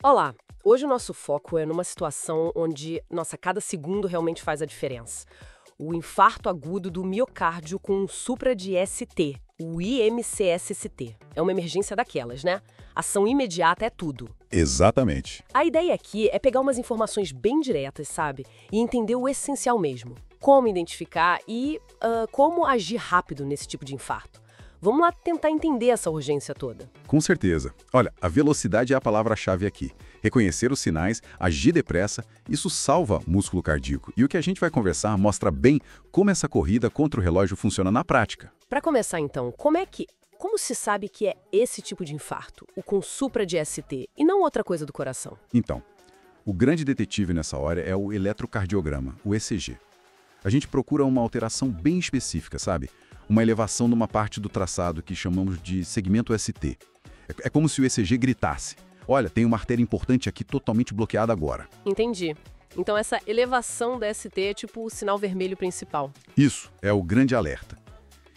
Olá! Hoje o nosso foco é numa situação onde, nossa, cada segundo realmente faz a diferença. O infarto agudo do miocárdio com um supra de ST, o IMCSST. É uma emergência daquelas, né? Ação imediata é tudo. Exatamente. A ideia aqui é pegar umas informações bem diretas, sabe? E entender o essencial mesmo. Como identificar e como agir rápido nesse tipo de infarto. Vamos lá tentar entender essa urgência toda. Com certeza. Olha, a velocidade é a palavra-chave aqui. Reconhecer os sinais, agir depressa, isso salva o músculo cardíaco. E o que a gente vai conversar mostra bem como essa corrida contra o relógio funciona na prática. Para começar então, como se sabe que é esse tipo de infarto, o com supra de ST, e não outra coisa do coração? Então, o grande detetive nessa hora é o eletrocardiograma, o ECG. A gente procura uma alteração bem específica, sabe? Uma elevação numa parte do traçado que chamamos de segmento ST. É como se o ECG gritasse: olha, tem uma artéria importante aqui totalmente bloqueada agora. Entendi. Então essa elevação da ST é tipo o sinal vermelho principal. Isso, é o grande alerta.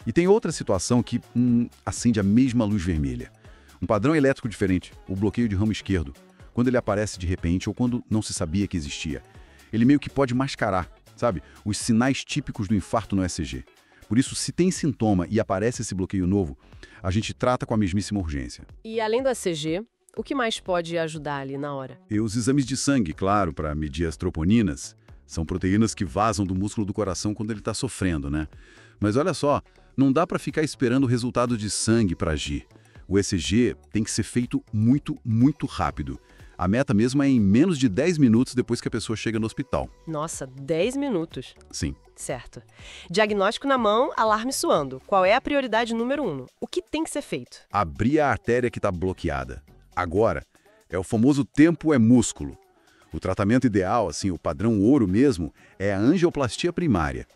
E tem outra situação que acende a mesma luz vermelha. Um padrão elétrico diferente, o bloqueio de ramo esquerdo, quando ele aparece de repente ou quando não se sabia que existia. Ele meio que pode mascarar, sabe, os sinais típicos do infarto no ECG. Por isso, se tem sintoma e aparece esse bloqueio novo, a gente trata com a mesmíssima urgência. E além do ECG, o que mais pode ajudar ali na hora? E os exames de sangue, claro, para medir as troponinas. São proteínas que vazam do músculo do coração quando ele está sofrendo, né? Mas olha só, não dá para ficar esperando o resultado de sangue para agir. O ECG tem que ser feito muito, muito rápido. A meta mesmo é em menos de 10 minutos depois que a pessoa chega no hospital. Nossa, 10 minutos. Sim. Certo. Diagnóstico na mão, alarme soando. Qual é a prioridade número 1? O que tem que ser feito? Abrir a artéria que está bloqueada. Agora, é o famoso tempo é músculo. O tratamento ideal, assim, o padrão ouro mesmo, é a angioplastia primária.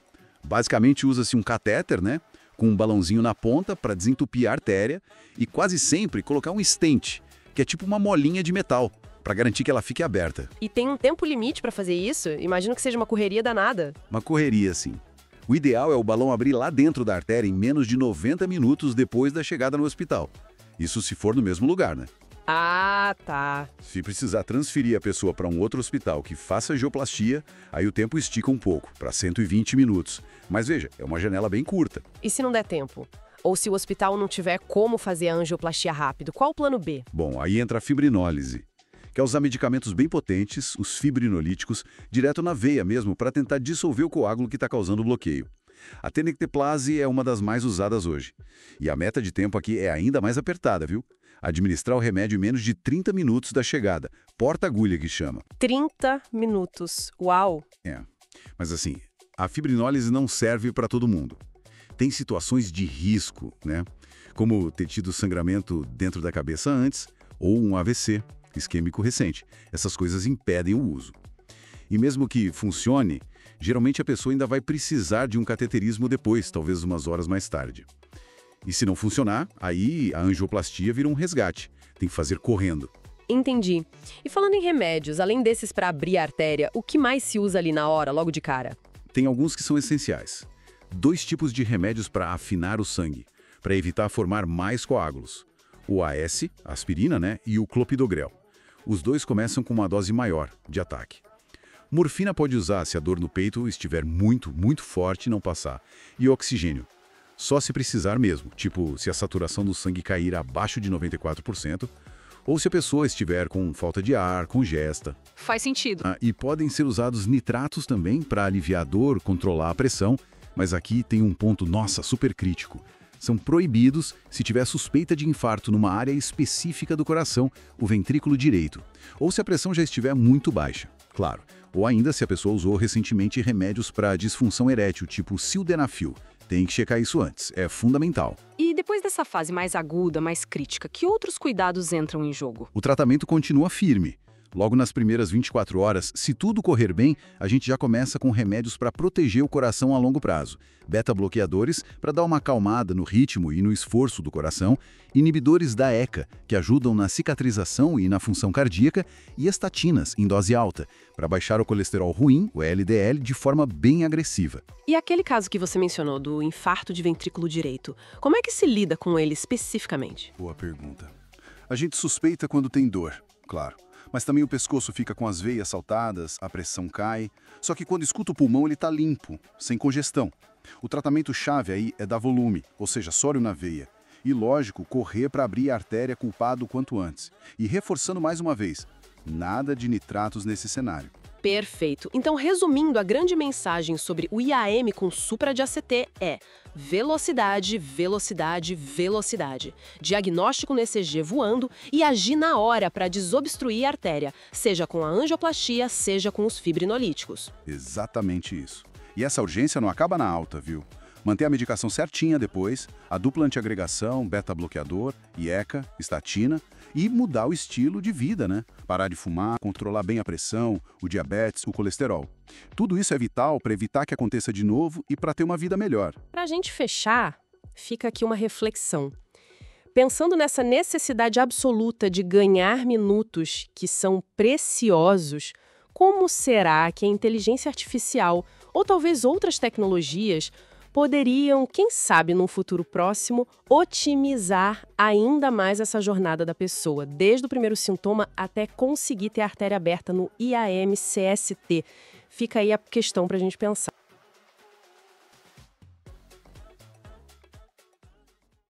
Basicamente usa-se um catéter, né, com um balãozinho na ponta para desentupir a artéria e quase sempre colocar um stent, que é tipo uma molinha de metal, para garantir que ela fique aberta. E tem um tempo limite para fazer isso? Imagino que seja uma correria danada. Uma correria, sim. O ideal é o balão abrir lá dentro da artéria em menos de 90 minutos depois da chegada no hospital. Isso se for no mesmo lugar, né? Ah, tá. Se precisar transferir a pessoa para um outro hospital que faça angioplastia, aí o tempo estica um pouco, para 120 minutos. Mas veja, é uma janela bem curta. E se não der tempo? Ou se o hospital não tiver como fazer a angioplastia rápido, qual o plano B? Bom, aí entra a fibrinólise, que é usar medicamentos bem potentes, os fibrinolíticos, direto na veia mesmo, para tentar dissolver o coágulo que está causando o bloqueio. A tenecteplase é uma das mais usadas hoje. E a meta de tempo aqui é ainda mais apertada, viu? Administrar o remédio em menos de 30 minutos da chegada. Porta-agulha que chama. 30 minutos. Uau! É. Mas assim, a fibrinólise não serve para todo mundo. Tem situações de risco, né? Como ter tido sangramento dentro da cabeça antes, ou um AVC isquêmico recente. Essas coisas impedem o uso. E mesmo que funcione, geralmente a pessoa ainda vai precisar de um cateterismo depois, talvez umas horas mais tarde. E se não funcionar, aí a angioplastia vira um resgate. Tem que fazer correndo. Entendi. E falando em remédios, além desses para abrir a artéria, o que mais se usa ali na hora, logo de cara? Tem alguns que são essenciais. 2 tipos de remédios para afinar o sangue, para evitar formar mais coágulos. O AS, aspirina, né, e o clopidogrel. Os 2 começam com uma dose maior de ataque. Morfina pode usar se a dor no peito estiver muito, muito forte e não passar. E oxigênio. Só se precisar mesmo, tipo se a saturação do sangue cair abaixo de 94%, ou se a pessoa estiver com falta de ar, congesta. Faz sentido. E podem ser usados nitratos também para aliviar a dor, controlar a pressão, mas aqui tem um ponto, nossa, super crítico. São proibidos se tiver suspeita de infarto numa área específica do coração, o ventrículo direito, ou se a pressão já estiver muito baixa, claro. Ou ainda se a pessoa usou recentemente remédios para disfunção erétil, tipo sildenafil. Tem que checar isso antes, é fundamental. E depois dessa fase mais aguda, mais crítica, que outros cuidados entram em jogo? O tratamento continua firme. Logo nas primeiras 24 horas, se tudo correr bem, a gente já começa com remédios para proteger o coração a longo prazo. Beta-bloqueadores para dar uma acalmada no ritmo e no esforço do coração, inibidores da ECA, que ajudam na cicatrização e na função cardíaca, e estatinas em dose alta, para baixar o colesterol ruim, o LDL, de forma bem agressiva. E aquele caso que você mencionou do infarto de ventrículo direito, como é que se lida com ele especificamente? Boa pergunta. A gente suspeita quando tem dor, claro. Mas também o pescoço fica com as veias saltadas, a pressão cai. Só que quando escuta o pulmão, ele está limpo, sem congestão. O tratamento-chave aí é dar volume, ou seja, sódio na veia. E, lógico, correr para abrir a artéria culpada o quanto antes. E reforçando mais uma vez, nada de nitratos nesse cenário. Perfeito. Então, resumindo, a grande mensagem sobre o IAM com supra de ACT é velocidade, velocidade, velocidade. Diagnóstico no ECG voando e agir na hora para desobstruir a artéria, seja com a angioplastia, seja com os fibrinolíticos. Exatamente isso. E essa urgência não acaba na alta, viu? Manter a medicação certinha depois, a dupla antiagregação, beta-bloqueador, IECA, estatina, e mudar o estilo de vida, né? Parar de fumar, controlar bem a pressão, o diabetes, o colesterol. Tudo isso é vital para evitar que aconteça de novo e para ter uma vida melhor. Para a gente fechar, fica aqui uma reflexão. Pensando nessa necessidade absoluta de ganhar minutos que são preciosos, como será que a inteligência artificial, ou talvez outras tecnologias, poderiam, quem sabe num futuro próximo, otimizar ainda mais essa jornada da pessoa, desde o primeiro sintoma até conseguir ter a artéria aberta no IAM-CST. Fica aí a questão para a gente pensar.